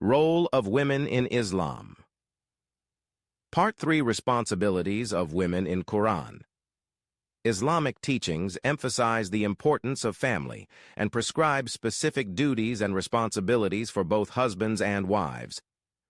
Role of Women in Islam. Part 3. Responsibilities of Women in Quran. Islamic teachings emphasize the importance of family and prescribe specific duties and responsibilities for both husbands and wives.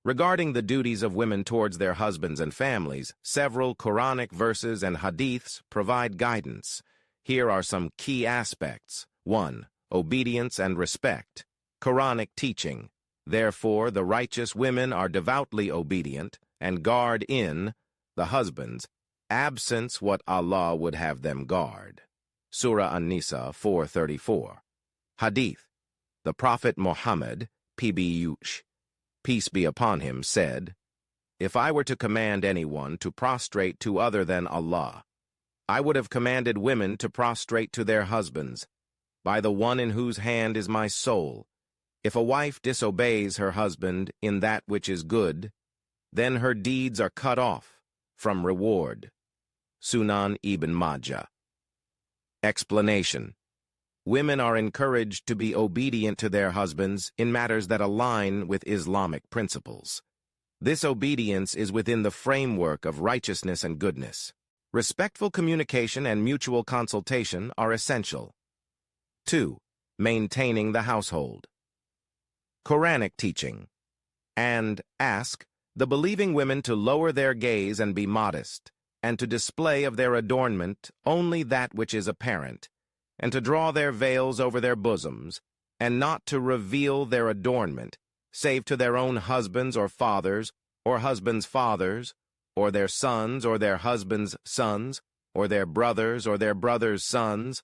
Regarding the duties of women towards their husbands and families, several Quranic verses and Hadiths provide guidance. Here are some key aspects. 1. Obedience and respect. Quranic teaching. Therefore, the righteous women are devoutly obedient and guard in the husbands' absence what Allah would have them guard. Surah An-Nisa 4:34. Hadith. The Prophet Muhammad, peace be upon him, said, "If I were to command anyone to prostrate to other than Allah, I would have commanded women to prostrate to their husbands. By the one in whose hand is my soul, if a wife disobeys her husband in that which is good, then her deeds are cut off from reward." Sunan Ibn Majah. Explanation. Women are encouraged to be obedient to their husbands in matters that align with Islamic principles. This obedience is within the framework of righteousness and goodness. Respectful communication and mutual consultation are essential. 2. Maintaining the household. Quranic teaching. And ask the believing women to lower their gaze and be modest, and to display of their adornment only that which is apparent, and to draw their veils over their bosoms, and not to reveal their adornment, save to their own husbands or fathers, or husbands' fathers, or their sons or their husbands' sons, or their brothers or their brothers' sons,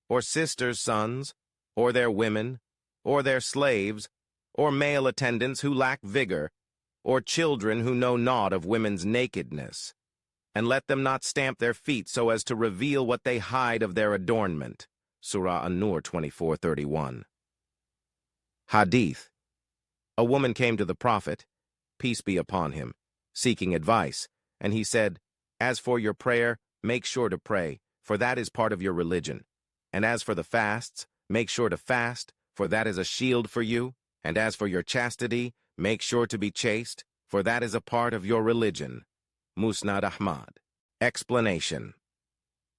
or sisters' sons, or their women, or their slaves, or male attendants who lack vigor, or children who know naught of women's nakedness. And let them not stamp their feet so as to reveal what they hide of their adornment. Surah An-Nur 24:31. Hadith. A woman came to the Prophet, peace be upon him, seeking advice, and he said, "As for your prayer, make sure to pray, for that is part of your religion. And as for the fasts, make sure to fast, for that is a shield for you. And as for your chastity, make sure to be chaste, for that is a part of your religion." Musnad Ahmad. Explanation.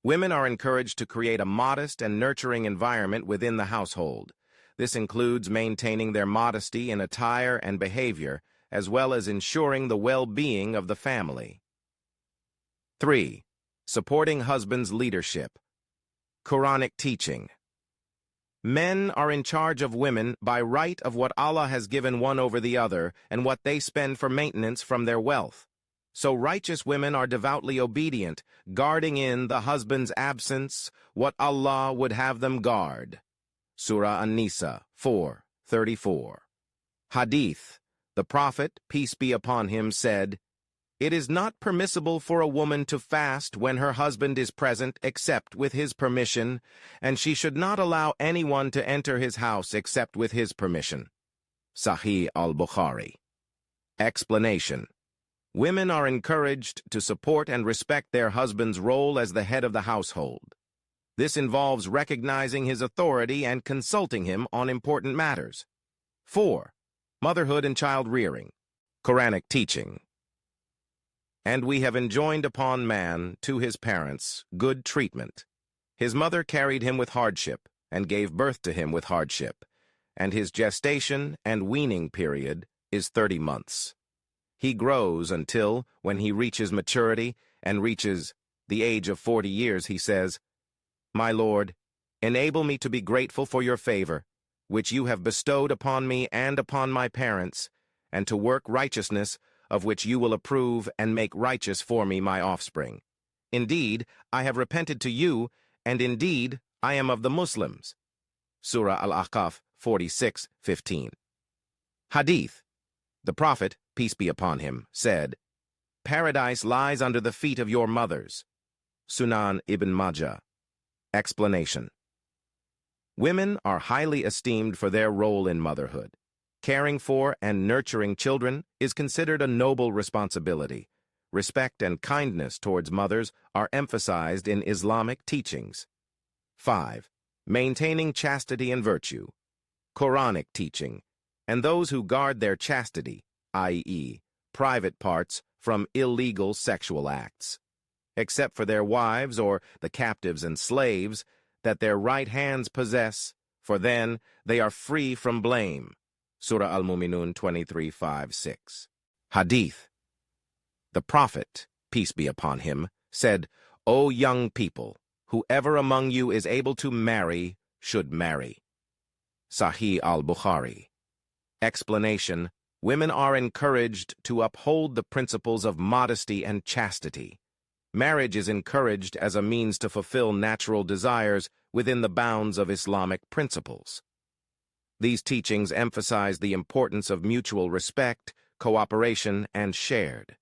Women are encouraged to create a modest and nurturing environment within the household. This includes maintaining their modesty in attire and behavior, as well as ensuring the well-being of the family. 3. Supporting husbands' leadership. Quranic teaching. Men are in charge of women by right of what Allah has given one over the other and what they spend for maintenance from their wealth. So righteous women are devoutly obedient, guarding in the husband's absence what Allah would have them guard. Surah An-Nisa 4:34. Hadith. The Prophet, peace be upon him, said, "It is not permissible for a woman to fast when her husband is present except with his permission, and she should not allow anyone to enter his house except with his permission." Sahih al-Bukhari. Explanation. Women are encouraged to support and respect their husband's role as the head of the household. This involves recognizing his authority and consulting him on important matters. 4. Motherhood and child rearing. Quranic teaching. And we have enjoined upon man, to his parents, good treatment. His mother carried him with hardship, and gave birth to him with hardship, and his gestation and weaning period is 30 months. He grows until, when he reaches maturity and reaches the age of 40 years, he says, "My Lord, enable me to be grateful for your favor, which you have bestowed upon me and upon my parents, and to work righteousness, of which you will approve and make righteous for me my offspring. Indeed, I have repented to you, and indeed, I am of the Muslims." Surah Al-Ahqaf 46:15. Hadith. The Prophet, peace be upon him, said, "Paradise lies under the feet of your mothers." Sunan Ibn Majah. Explanation. Women are highly esteemed for their role in motherhood. Caring for and nurturing children is considered a noble responsibility. Respect and kindness towards mothers are emphasized in Islamic teachings. 5. Maintaining chastity and virtue. Quranic teaching. and those who guard their chastity, i.e., private parts, from illegal sexual acts, except for their wives or the captives and slaves that their right hands possess, for then they are free from blame. Surah Al-Mu'minun 23:5-6. Hadith. The Prophet, peace be upon him, said, "O young people, whoever among you is able to marry should marry." Sahih al-Bukhari. Explanation: women are encouraged to uphold the principles of modesty and chastity. Marriage is encouraged as a means to fulfill natural desires within the bounds of Islamic principles. These teachings emphasize the importance of mutual respect, cooperation, and shared